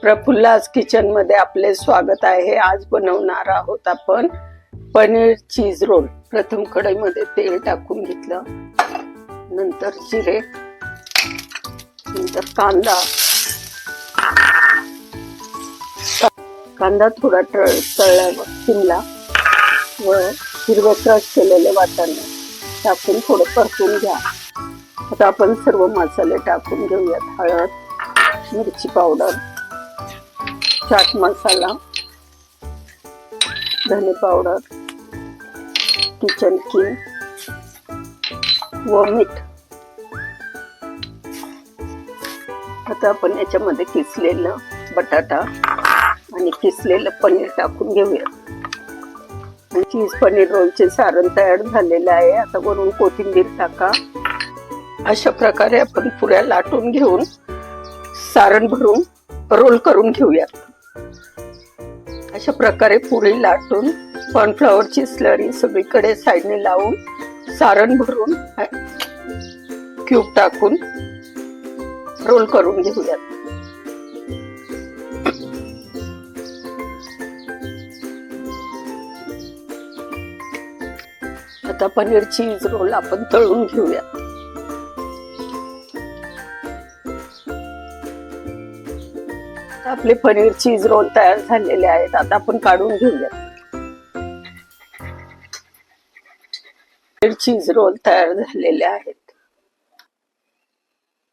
प्रफुल्लास kitchen मध्ये आपले स्वागत आहे। आज बनवणार आहोत आपण पनीर चीज रोल। प्रथम कढईमध्ये तेल टाकून घेतलं, नंतर जिरे, नंतर कांदा थोडा तळल्यावर शिमला व हिरवे क्रश केलेले वाटाणे टाकून थोडं परतून घ्या। आता आपण सर्व मसाले टाकून घेऊयात। हळद, मिरची पावडर, चाट मसाला, धने पावडर, किचन किंग व मीठ। आता आपण याच्यामध्ये किसलेलं बटाटा आणि किसलेलं पनीर टाकून घेऊया। चीज पनीर रोलचे सारण तयार झालेले आहे। आता वरून कोथिंबीर टाका। अशा प्रकारे आपण पुऱ्या लाटून घेऊन सारण भरून रोल करून घेऊयात। अशा प्रकारे पुरी लाटून कॉर्नफ्लॉवरची स्लरी सगळीकडे साईडने लावून सारण भरून क्यूब टाकून रोल करून घेऊयात। आता पनीर चीज रोल आपण तळून घेऊयात। आपले पनीर चीज रोल तयार झालेले आहेत। आता आपण काढून घेऊयात। पनीर चीज रोल तयार झालेले आहेत।